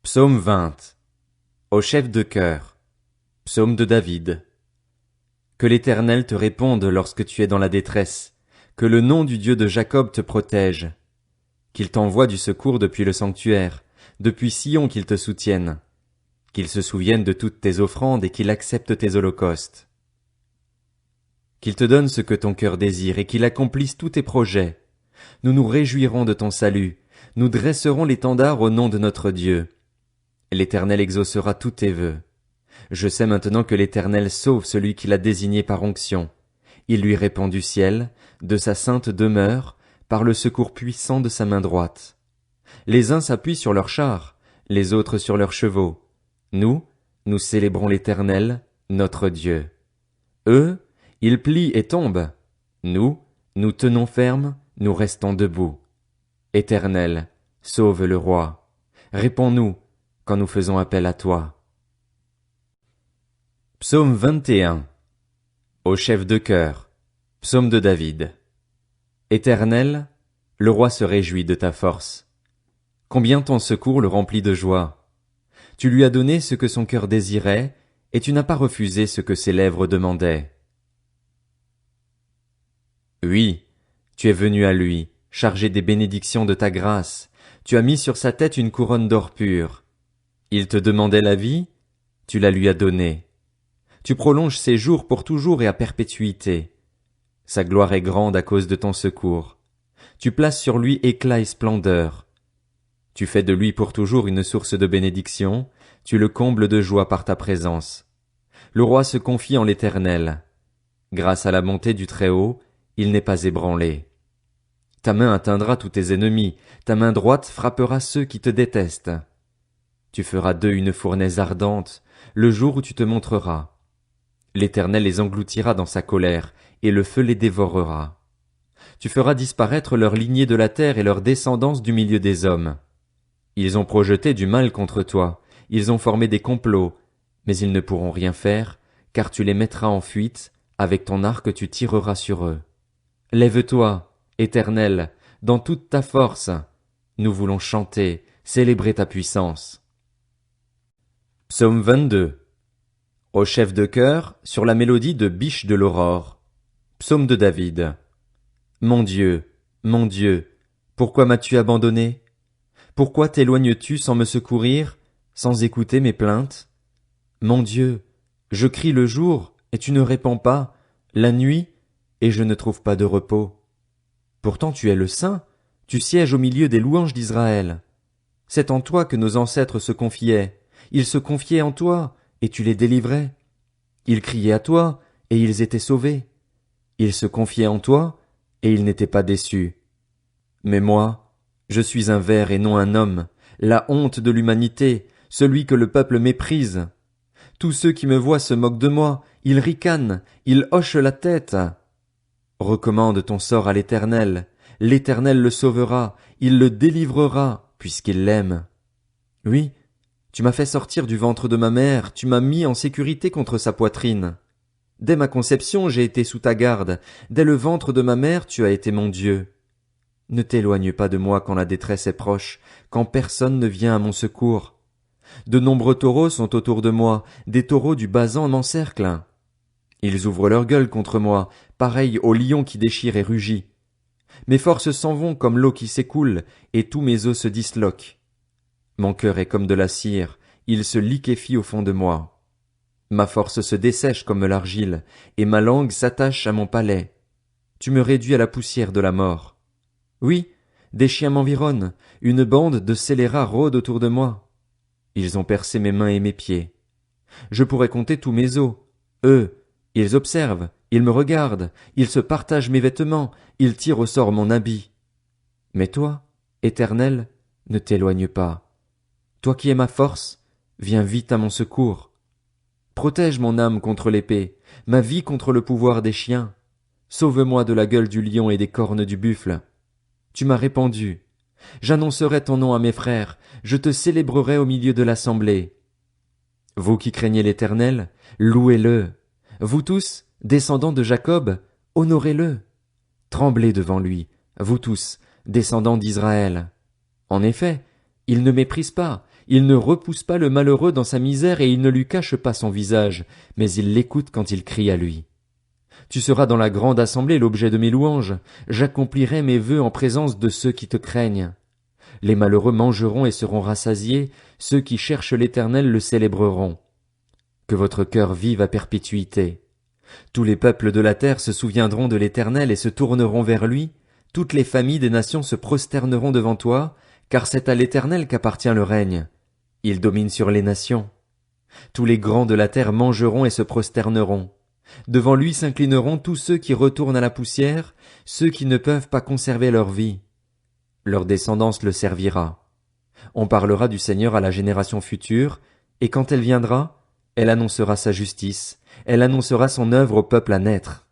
Psaume 20. Au chef de chœur. Psaume de David. Que l'Éternel te réponde lorsque tu es dans la détresse, que le nom du Dieu de Jacob te protège, qu'il t'envoie du secours depuis le sanctuaire, depuis Sion qu'il te soutienne, qu'il se souvienne de toutes tes offrandes et qu'il accepte tes holocaustes. Qu'il te donne ce que ton cœur désire et qu'il accomplisse tous tes projets. Nous nous réjouirons de ton salut, nous dresserons l'étendard au nom de notre Dieu. L'Éternel exaucera tous tes vœux. Je sais maintenant que l'Éternel sauve celui qu'il a désigné par onction. Il lui répond du ciel, de sa sainte demeure, par le secours puissant de sa main droite. Les uns s'appuient sur leurs chars, les autres sur leurs chevaux. Nous célébrons l'Éternel, notre Dieu. Eux, ils plient et tombent. Nous tenons ferme, nous restons debout. Éternel, sauve le roi. Réponds-nous quand nous faisons appel à toi. Psaume 21. Au chef de chœur. Psaume de David. Éternel, le roi se réjouit de ta force. Combien ton secours le remplit de joie. Tu lui as donné ce que son cœur désirait, et tu n'as pas refusé ce que ses lèvres demandaient. Oui, tu es venu à lui, chargé des bénédictions de ta grâce. Tu as mis sur sa tête une couronne d'or pur. Il te demandait la vie, tu la lui as donnée. Tu prolonges ses jours pour toujours et à perpétuité. Sa gloire est grande à cause de ton secours. Tu places sur lui éclat et splendeur. Tu fais de lui pour toujours une source de bénédiction, tu le combles de joie par ta présence. Le roi se confie en l'Éternel. Grâce à la bonté du Très-Haut, il n'est pas ébranlé. Ta main atteindra tous tes ennemis, ta main droite frappera ceux qui te détestent. Tu feras d'eux une fournaise ardente, le jour où tu te montreras. L'Éternel les engloutira dans sa colère, et le feu les dévorera. Tu feras disparaître leur lignée de la terre et leur descendance du milieu des hommes. Ils ont projeté du mal contre toi, ils ont formé des complots, mais ils ne pourront rien faire, car tu les mettras en fuite, avec ton arc tu tireras sur eux. Lève-toi, Éternel, dans toute ta force. Nous voulons chanter, célébrer ta puissance. Psaume 22. Au chef de chœur, sur la mélodie de Biche de l'aurore. Psaume de David. Mon Dieu, pourquoi m'as-tu abandonné? Pourquoi t'éloignes-tu sans me secourir, sans écouter mes plaintes? Mon Dieu, je crie le jour, et tu ne réponds pas, la nuit, et je ne trouve pas de repos. Pourtant tu es le Saint, tu sièges au milieu des louanges d'Israël. C'est en toi que nos ancêtres se confiaient. Ils se confiaient en toi, et tu les délivrais. Ils criaient à toi, et ils étaient sauvés. Ils se confiaient en toi, et ils n'étaient pas déçus. Mais moi, je suis un ver et non un homme, la honte de l'humanité, celui que le peuple méprise. Tous ceux qui me voient se moquent de moi, ils ricanent, ils hochent la tête. Recommande ton sort à l'Éternel, l'Éternel le sauvera, il le délivrera, puisqu'il l'aime. Oui, tu m'as fait sortir du ventre de ma mère, tu m'as mis en sécurité contre sa poitrine. Dès ma conception, j'ai été sous ta garde, dès le ventre de ma mère, tu as été mon Dieu. Ne t'éloigne pas de moi quand la détresse est proche, quand personne ne vient à mon secours. De nombreux taureaux sont autour de moi, des taureaux du Basan m'encerclent. Ils ouvrent leur gueule contre moi, pareils au lion qui déchire et rugit. Mes forces s'en vont comme l'eau qui s'écoule, et tous mes os se disloquent. Mon cœur est comme de la cire, il se liquéfie au fond de moi. Ma force se dessèche comme l'argile, et ma langue s'attache à mon palais. Tu me réduis à la poussière de la mort. Oui, des chiens m'environnent, une bande de scélérats rôde autour de moi. Ils ont percé mes mains et mes pieds. Je pourrais compter tous mes os. Eux, ils observent, ils me regardent, ils se partagent mes vêtements, ils tirent au sort mon habit. Mais toi, Éternel, ne t'éloigne pas. Toi qui es ma force, viens vite à mon secours. Protège mon âme contre l'épée, ma vie contre le pouvoir des chiens. Sauve-moi de la gueule du lion et des cornes du buffle. Tu m'as répandu. J'annoncerai ton nom à mes frères, je te célébrerai au milieu de l'assemblée. Vous qui craignez l'Éternel, louez-le. Vous tous, descendants de Jacob, honorez-le. Tremblez devant lui, vous tous, descendants d'Israël. En effet, il ne méprise pas, Il ne repousse pas le malheureux dans sa misère et il ne lui cache pas son visage, mais il l'écoute quand il crie à lui. Tu seras dans la grande assemblée l'objet de mes louanges. J'accomplirai mes vœux en présence de ceux qui te craignent. Les malheureux mangeront et seront rassasiés, ceux qui cherchent l'Éternel le célébreront. Que votre cœur vive à perpétuité. Tous les peuples de la terre se souviendront de l'Éternel et se tourneront vers lui. Toutes les familles des nations se prosterneront devant toi, car c'est à l'Éternel qu'appartient le règne. Il domine sur les nations. Tous les grands de la terre mangeront et se prosterneront. Devant lui s'inclineront tous ceux qui retournent à la poussière, ceux qui ne peuvent pas conserver leur vie. Leur descendance le servira. On parlera du Seigneur à la génération future, et quand elle viendra, elle annoncera sa justice, elle annoncera son œuvre au peuple à naître.